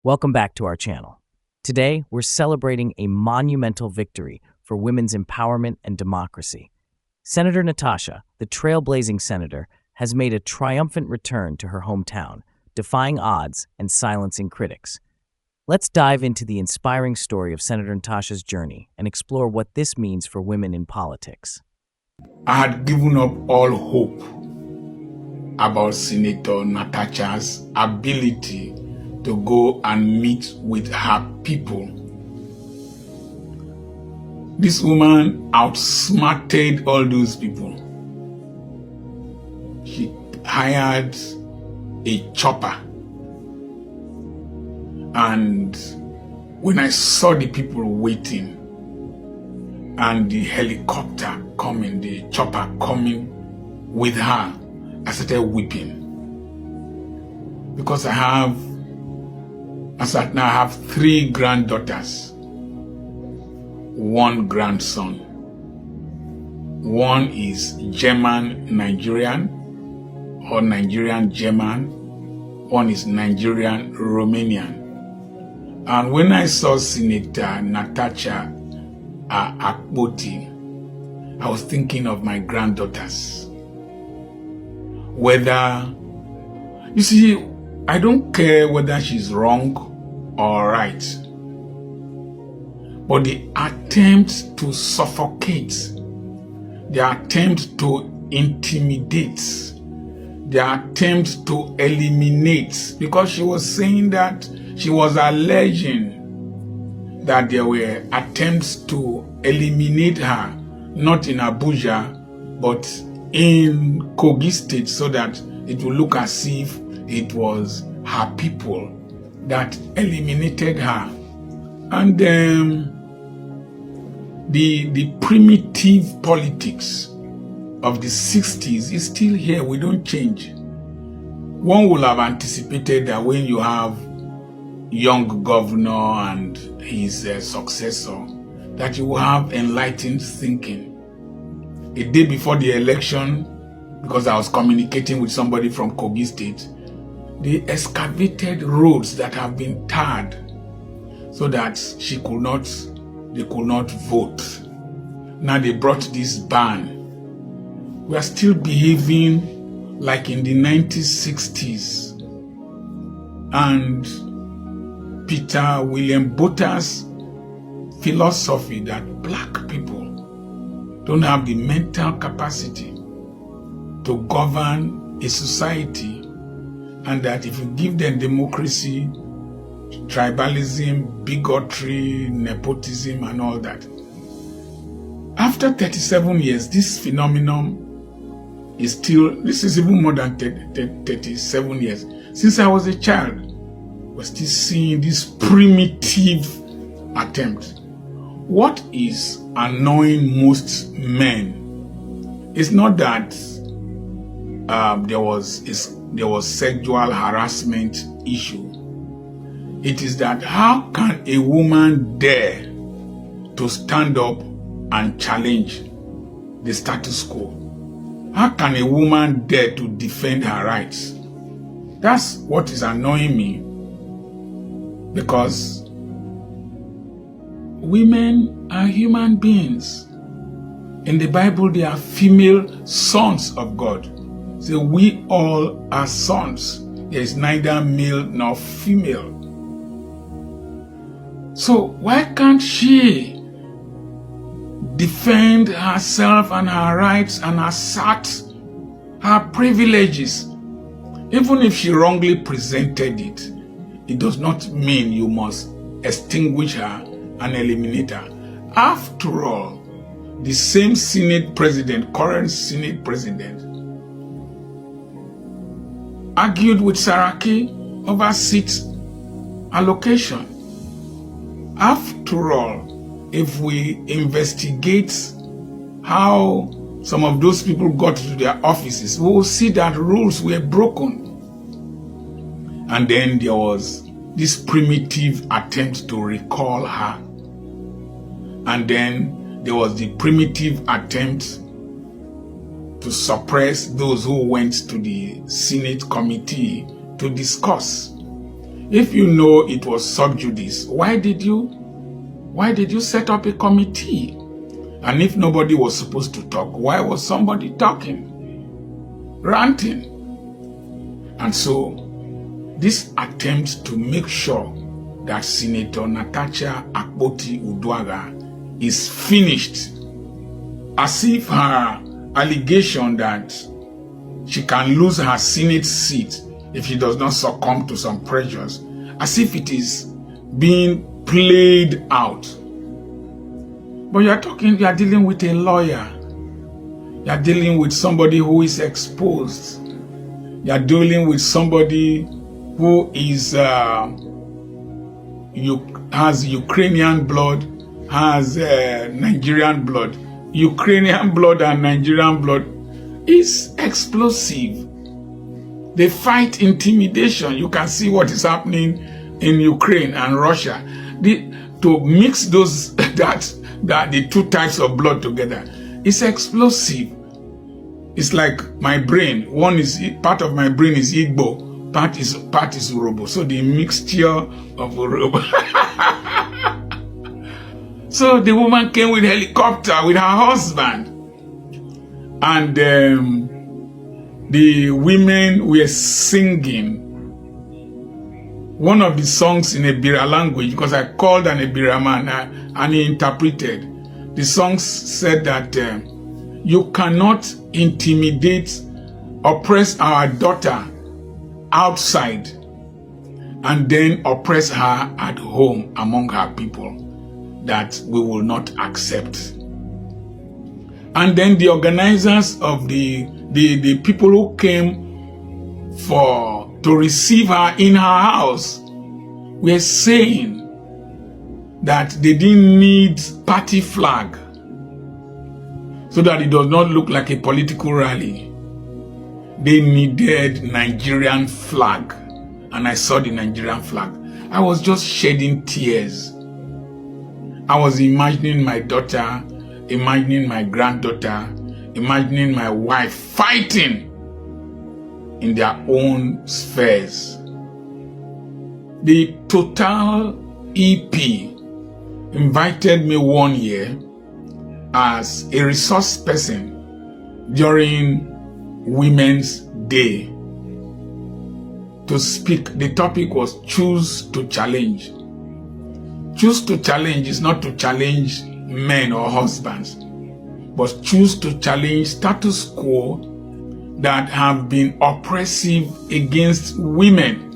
Welcome back to our channel. Today, we're celebrating a monumental victory for women's empowerment and democracy. Senator Natasha, the trailblazing senator, has made a triumphant return to her hometown, defying odds and silencing critics. Let's dive into the inspiring story of Senator Natasha's journey and explore what this means for women in politics. I had given up all hope about Senator Natasha's ability to go and meet with her people. This woman outsmarted all those people. She hired a chopper. And when I saw the people waiting and the helicopter coming, the chopper coming with her, I started weeping. Because I have 3 granddaughters, 1 grandson. One is German-Nigerian or Nigerian-German. One is Nigerian-Romanian. And when I saw Senator Natasha Akpoti, I was thinking of my granddaughters. You see, I don't care whether she's wrong or right. But the attempt to suffocate, the attempt to intimidate, the attempt to eliminate, because she was saying that she was alleging that there were attempts to eliminate her, not in Abuja, but in Kogi State, so that it would look as if it was her people that eliminated her. And the primitive politics of the 60s is still here. We don't change. One would have anticipated that when you have young governor and his successor, that you will have enlightened thinking. A day before the election, because I was communicating with somebody from Kogi State, they excavated roads that have been tarred so that they could not vote. Now they brought this ban. We are still behaving like in the 1960s. And Peter William Botha's philosophy that black people don't have the mental capacity to govern a society, and that if you give them democracy, tribalism, bigotry, nepotism, and all that. After 37 years, this phenomenon is even more than 37 years. Since I was a child, we're still seeing this primitive attempt. What is annoying most men is not that there was sexual harassment issue. It is that how can a woman dare to stand up and challenge the status quo? How can a woman dare to defend her rights? That's what is annoying me, because women are human beings. In the Bible, they are female sons of God. So we all are sons. There is neither male nor female. So why can't she defend herself and her rights and assert her privileges? Even if she wrongly presented it, it does not mean you must extinguish her and eliminate her. After all, the same Senate president, current Senate president, argued with Saraki over seat allocation. After all, if we investigate how some of those people got to their offices, we will see that rules were broken. And then there was this primitive attempt to recall her. And then there was the primitive attempt to suppress those who went to the Senate committee to discuss. If you know it was sub judice, why did you set up a committee? And if nobody was supposed to talk, why was somebody talking, ranting? And so this attempt to make sure that Senator Natasha Akpoti Uduaghan is finished, as if her allegation that she can lose her Senate seat if she does not succumb to some pressures, as if it is being played out. But you are dealing with a lawyer. You are dealing with somebody who is exposed. You are dealing with somebody who is has Ukrainian blood, has Nigerian blood. Ukrainian blood and Nigerian blood is explosive. They fight intimidation. You can see what is happening in Ukraine and Russia. To mix those the two types of blood together, it's explosive. It's like my brain. Part of my brain is Igbo, part is Urobo. So the mixture of Urobo. So the woman came with a helicopter with her husband, and the women were singing one of the songs in Ebira language, because I called an Ebira man and he interpreted. The songs said that you cannot intimidate, oppress our daughter outside and then oppress her at home among her people. That we will not accept. And then the organizers of the people who came to receive her in her house were saying that they didn't need party flag so that it does not look like a political rally. They needed Nigerian flag, and I saw the Nigerian flag. I was just shedding tears. I was imagining my daughter, imagining my granddaughter, imagining my wife fighting in their own spheres. The Total EP invited me one year as a resource person during Women's Day to speak. The topic was Choose to Challenge. Choose to challenge is not to challenge men or husbands, but choose to challenge status quo that have been oppressive against women.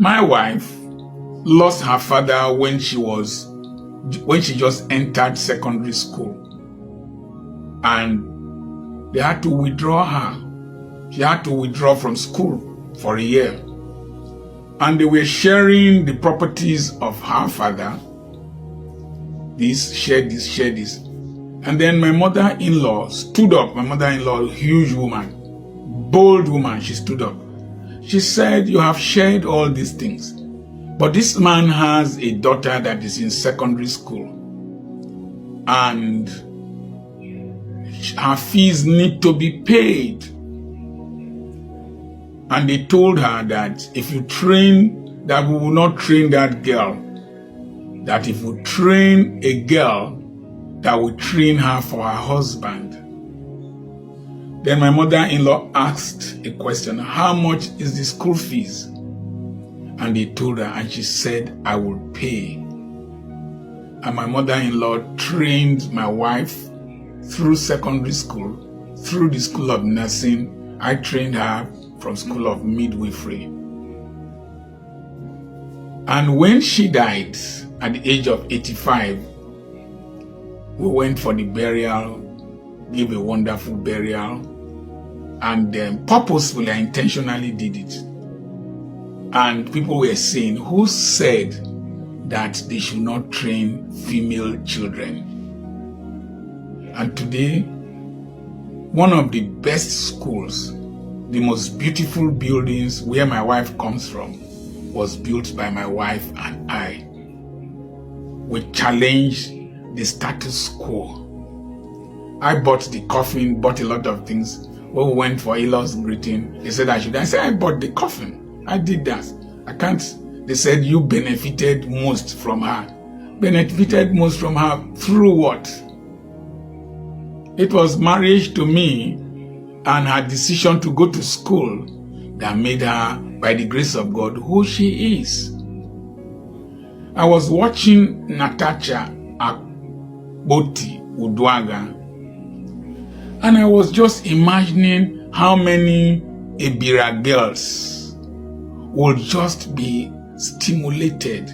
My wife lost her father when she just entered secondary school, and they had to withdraw her. She had to withdraw from school for a year. And they were sharing the properties of her father. Share this. And then my mother-in-law stood up. My mother-in-law, huge woman, bold woman, she stood up. She said, you have shared all these things, but this man has a daughter that is in secondary school, and her fees need to be paid. And they told her that if you train, that we will not train that girl. That if we train a girl, that we train her for her husband. Then my mother-in-law asked a question, how much is the school fees? And they told her, and she said, I will pay. And my mother-in-law trained my wife through secondary school, through the school of nursing. I trained her from school of midwifery. And when she died at the age of 85, we went for the burial, gave a wonderful burial, and purposefully, I intentionally did it. And people were saying, who said that they should not train female children? And today, one of the best schools, the most beautiful buildings where my wife comes from, was built by my wife and I. We challenged the status quo. I bought the coffin, bought a lot of things. When we went for Elon's greeting, he said I should. I said I bought the coffin. I did that. They said you benefited most from her. Benefited most from her through what? It was marriage to me and her decision to go to school that made her, by the grace of God, who she is. I was watching Natasha Akpoti Udwaga, and I was just imagining how many Ebira girls will just be stimulated,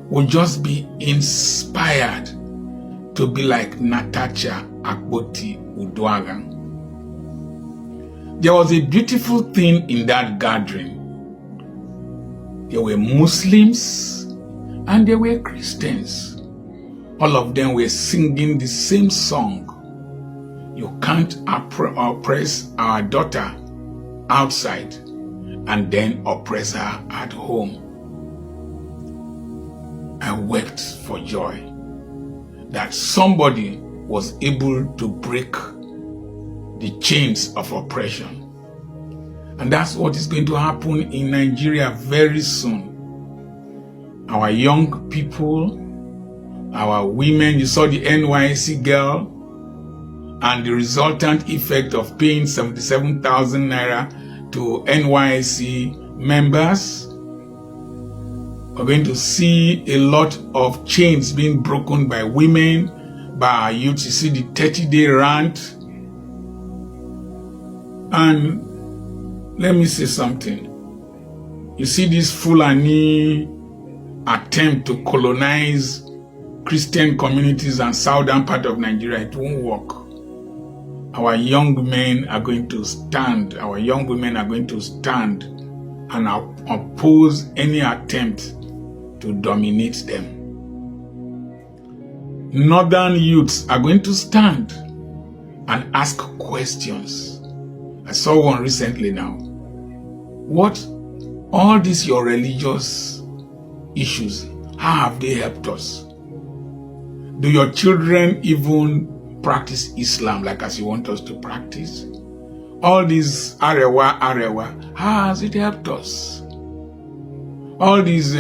will just be inspired to be like Natasha Akpoti Udwaga. There was a beautiful thing in that gathering. There were Muslims and there were Christians. All of them were singing the same song. You can't oppress our daughter outside and then oppress her at home. I wept for joy that somebody was able to break the chains of oppression. And that's what is going to happen in Nigeria very soon. Our young people, our women, you saw the NYC girl and the resultant effect of paying 77,000 naira to NYC members. We're going to see a lot of chains being broken by women, by our youth. You see the 30-day rant. And let me say something. You see this Fulani attempt to colonize Christian communities and southern part of Nigeria, it won't work. Our young men are going to stand, our young women are going to stand and oppose any attempt to dominate them. Northern youths are going to stand and ask questions. I saw one recently now. What, all these your religious issues, how have they helped us? Do your children even practice Islam like as you want us to practice? All these arewa, how has it helped us? All these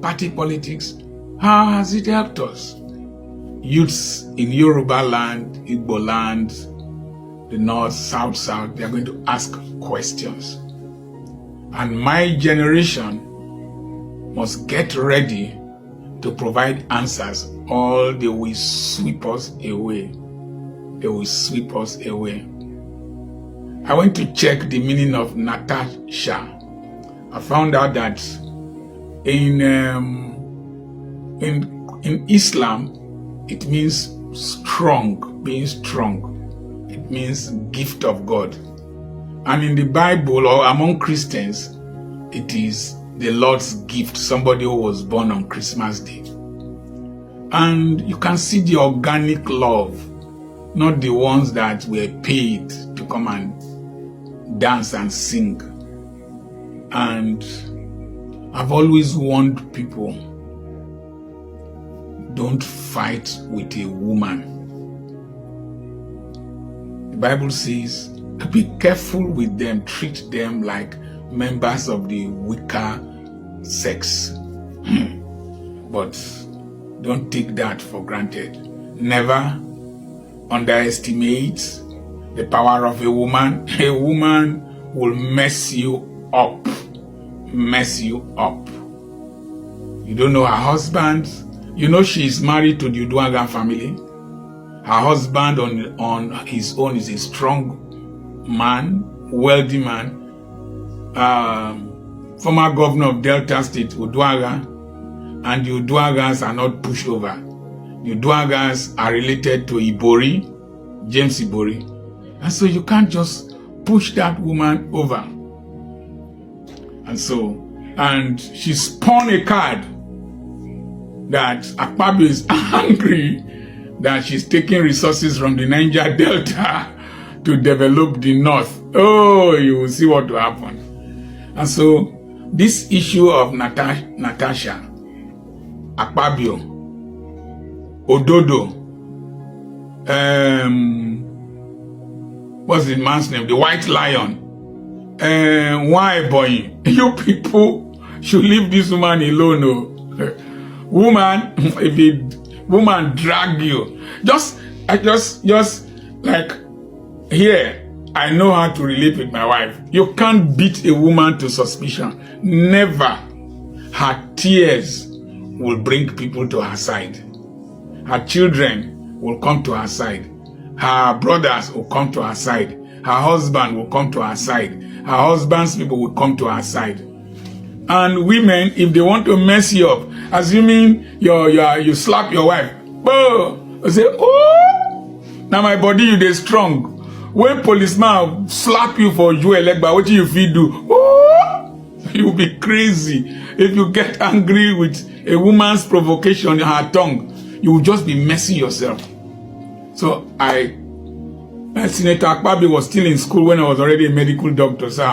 party politics, how has it helped us? Youths in Yoruba land, Igbo land, the north, south, they are going to ask questions. And my generation must get ready to provide answers, or they will sweep us away. They will sweep us away. I went to check the meaning of Natasha. I found out that in Islam, it means strong, being strong. It means gift of God. And in the Bible or among Christians, it is the Lord's gift, somebody who was born on Christmas Day. And you can see the organic love, not the ones that were paid to come and dance and sing. And I've always warned people, don't fight with a woman. The Bible says, be careful with them, treat them like members of the weaker sex. But don't take that for granted. Never underestimate the power of a woman. A woman will mess you up. Mess you up. You don't know her husband. You know she is married to the Udwaga family. Her husband on his own is a strong man, wealthy man. Former governor of Delta State, Udwaga, and the Udwagas are not pushover. The Udwagas are related to Ibori, James Ibori. And so you can't just push that woman over. And she spun a card that Akpabio is angry that she's taking resources from the Niger Delta to develop the North. Oh, you will see what will happen. And so, this issue of Natasha, Akpabio, Ododo, what's the man's name? The White Lion. Why, boy? You people should leave this woman alone. No. Woman, if a woman drag you, just like here, I know how to relate with my wife. You can't beat a woman to suspicion. Never. Her tears will bring people to her side. Her children will come to her side. Her brothers will come to her side. Her husband will come to her side. Her husband's people will come to her side. And women, if they want to mess you up, assuming you slap your wife, you say, oh, now my body you dey strong. When policeman slap you for Joel Legba, what you feel do? Oh, you'll be crazy. If you get angry with a woman's provocation in her tongue, you will just be messing yourself. So Senator Akpabi was still in school when I was already a medical doctor. So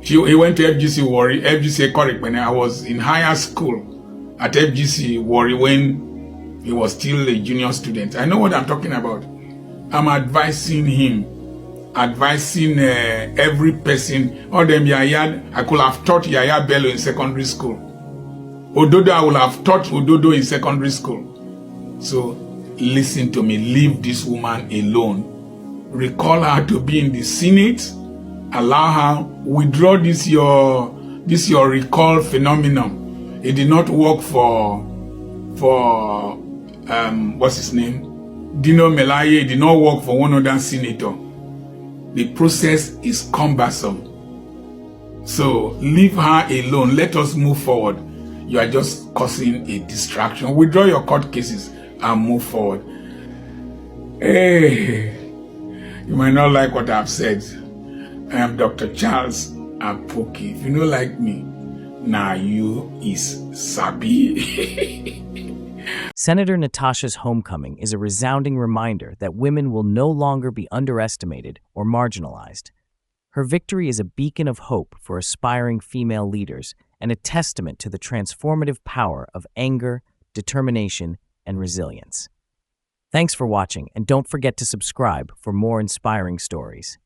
he went to FGC Warri, FGC Correct when I was in higher school at FGC Warri when he was still a junior student. I know what I'm talking about. I'm advising him, advising every person. All them Yaya, I could have taught Yaya Bello in secondary school. Ododo, I would have taught Ododo in secondary school. So listen to me, leave this woman alone. Recall her to be in the Senate. Allow her, withdraw this your recall phenomenon. It did not work for what's his name? Dino Melaye. It did not work for one other senator. The process is cumbersome. So leave her alone. Let us move forward. You are just causing a distraction. Withdraw your court cases and move forward. Hey, you might not like what I've said. I am Dr. Charles Apoki. If you don't like me, now you is Sabi. Senator Natasha's homecoming is a resounding reminder that women will no longer be underestimated or marginalized. Her victory is a beacon of hope for aspiring female leaders and a testament to the transformative power of anger, determination, and resilience. Thanks for watching, and don't forget to subscribe for more inspiring stories.